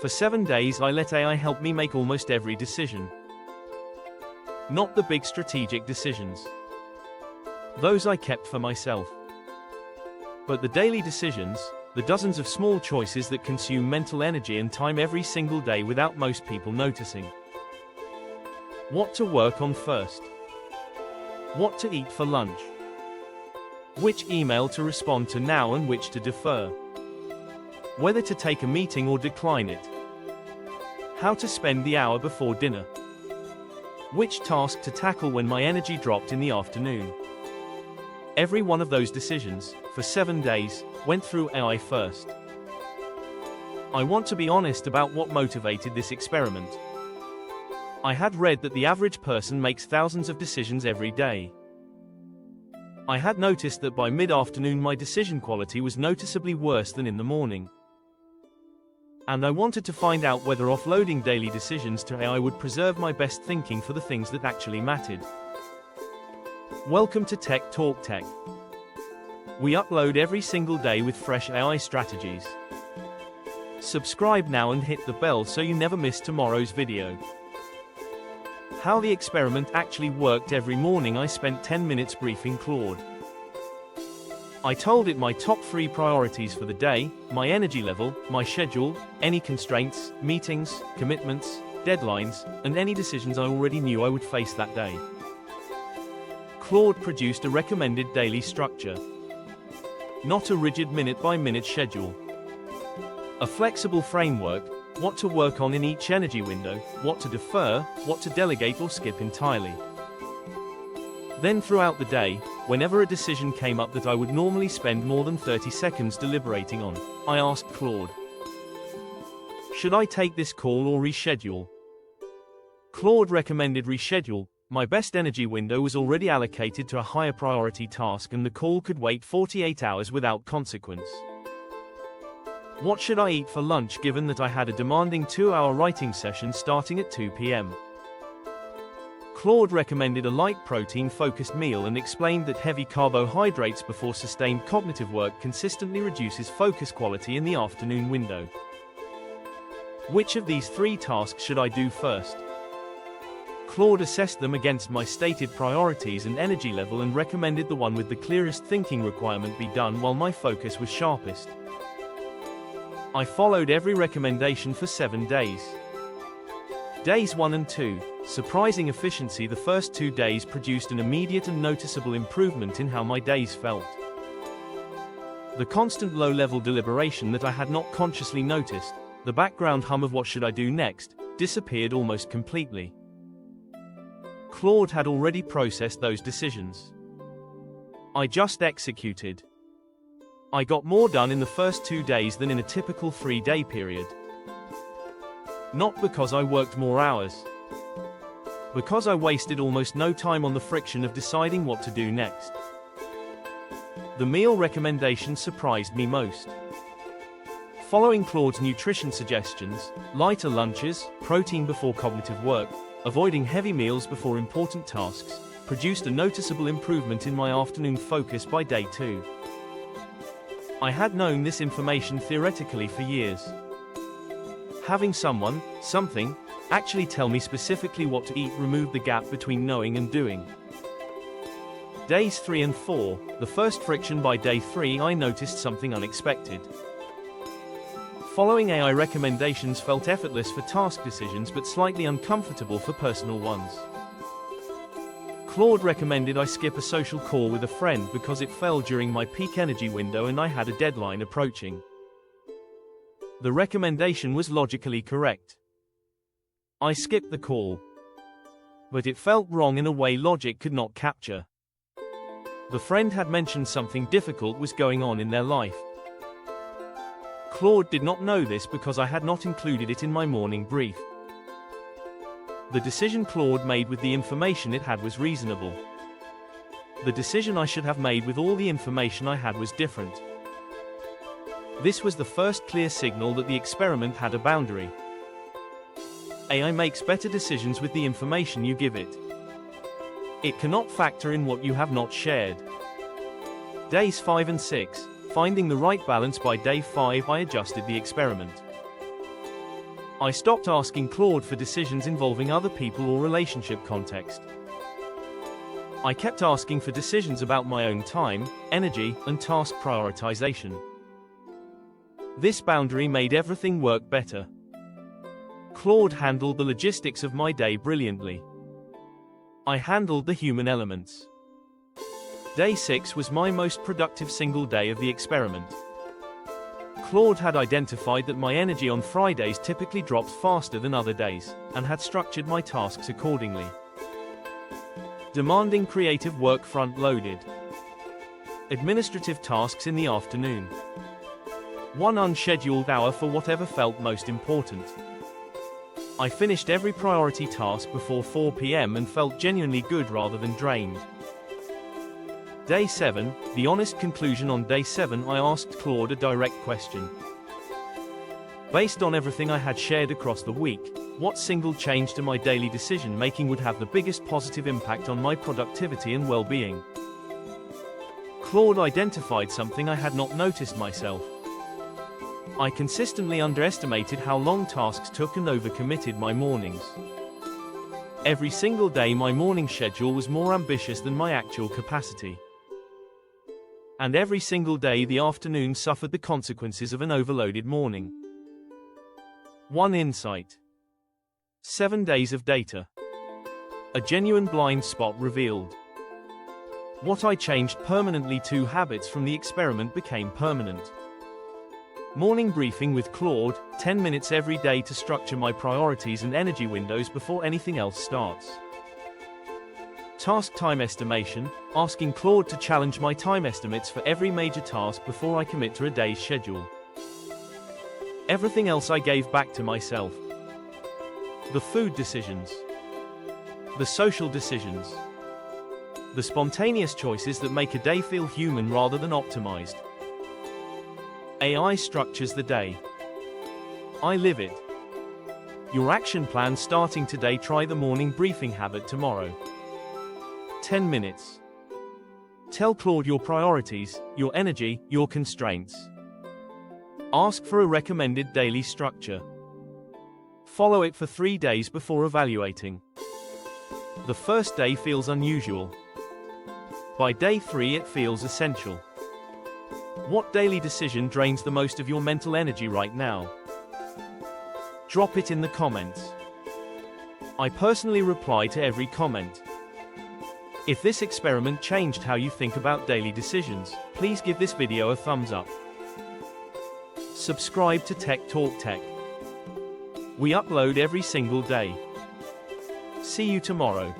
For 7 days I let AI help me make almost every decision. Not the big strategic decisions. Those I kept for myself. But the daily decisions, the dozens of small choices that consume mental energy and time every single day without most people noticing. What to work on first. What to eat for lunch. Which email to respond to now and which to defer. Whether to take a meeting or decline it. How to spend the hour before dinner. Which task to tackle when my energy dropped in the afternoon. Every one of those decisions, for 7 days, went through AI first. I want to be honest about what motivated this experiment. I had read that the average person makes thousands of decisions every day. I had noticed that by mid-afternoon my decision quality was noticeably worse than in the morning. And I wanted to find out whether offloading daily decisions to AI would preserve my best thinking for the things that actually mattered. Welcome to Tech Talk Tech. We upload every single day with fresh AI strategies. Subscribe now and hit the bell so you never miss tomorrow's video. How the experiment actually worked. Every morning I spent 10 minutes briefing Claude. I told it my top 3 priorities for the day, my energy level, my schedule, any constraints, meetings, commitments, deadlines, and any decisions I already knew I would face that day. Claude produced a recommended daily structure. Not a rigid minute-by-minute schedule. A flexible framework, what to work on in each energy window, what to defer, what to delegate or skip entirely. Then throughout the day, whenever a decision came up that I would normally spend more than 30 seconds deliberating on, I asked Claude, should I take this call or reschedule? Claude recommended reschedule. My best energy window was already allocated to a higher priority task and the call could wait 48 hours without consequence. What should I eat for lunch given that I had a demanding 2-hour writing session starting at 2 p.m.? Claude recommended a light protein-focused meal and explained that heavy carbohydrates before sustained cognitive work consistently reduces focus quality in the afternoon window. Which of these 3 tasks should I do first? Claude assessed them against my stated priorities and energy level and recommended the one with the clearest thinking requirement be done while my focus was sharpest. I followed every recommendation for 7 days. Days 1 and 2, surprising efficiency. The first 2 days produced an immediate and noticeable improvement in how my days felt. The constant low-level deliberation that I had not consciously noticed, the background hum of what should I do next, disappeared almost completely. Claude had already processed those decisions. I just executed. I got more done in the first 2 days than in a typical 3-day period. Not because I worked more hours. Because I wasted almost no time on the friction of deciding what to do next. The meal recommendation surprised me most. Following Claude's nutrition suggestions, lighter lunches, protein before cognitive work, avoiding heavy meals before important tasks, produced a noticeable improvement in my afternoon focus by day 2. I had known this information theoretically for years. Having someone, something, actually tell me specifically what to eat removed the gap between knowing and doing. Days 3 and 4, the first friction. By day 3 I noticed something unexpected. Following AI recommendations felt effortless for task decisions but slightly uncomfortable for personal ones. Claude recommended I skip a social call with a friend because it fell during my peak energy window and I had a deadline approaching. The recommendation was logically correct. I skipped the call. But it felt wrong in a way logic could not capture. The friend had mentioned something difficult was going on in their life. Claude did not know this because I had not included it in my morning brief. The decision Claude made with the information it had was reasonable. The decision I should have made with all the information I had was different. This was the first clear signal that the experiment had a boundary. AI makes better decisions with the information you give it. It cannot factor in what you have not shared. Days 5 and 6, finding the right balance. By day 5 I adjusted the experiment. I stopped asking Claude for decisions involving other people or relationship context. I kept asking for decisions about my own time, energy, and task prioritization. This boundary made everything work better. Claude handled the logistics of my day brilliantly. I handled the human elements. Day 6 was my most productive single day of the experiment. Claude had identified that my energy on Fridays typically dropped faster than other days, and had structured my tasks accordingly. Demanding creative work front-loaded. Administrative tasks in the afternoon. One unscheduled hour for whatever felt most important. I finished every priority task before 4 p.m. and felt genuinely good rather than drained. Day 7, the honest conclusion. On day 7, I asked Claude a direct question. Based on everything I had shared across the week, what single change to my daily decision-making would have the biggest positive impact on my productivity and well-being? Claude identified something I had not noticed myself. I consistently underestimated how long tasks took and overcommitted my mornings. Every single day my morning schedule was more ambitious than my actual capacity. And every single day the afternoon suffered the consequences of an overloaded morning. One insight. 7 days of data. A genuine blind spot revealed. What I changed permanently. 2 habits from the experiment became permanent. Morning briefing with Claude, 10 minutes every day to structure my priorities and energy windows before anything else starts. Task time estimation, asking Claude to challenge my time estimates for every major task before I commit to a day's schedule. Everything else I gave back to myself. The food decisions. The social decisions. The spontaneous choices that make a day feel human rather than optimized. AI structures the day. I live it. Your action plan starting today. Try the morning briefing habit tomorrow. 10 minutes. Tell Claude your priorities, your energy, your constraints. Ask for a recommended daily structure. Follow it for 3 days before evaluating. The first day feels unusual. By day 3 it feels essential. What daily decision drains the most of your mental energy right now? Drop it in the comments. I personally reply to every comment. If this experiment changed how you think about daily decisions, please give this video a thumbs up. Subscribe to Tech Talk Tech. We upload every single day. See you tomorrow.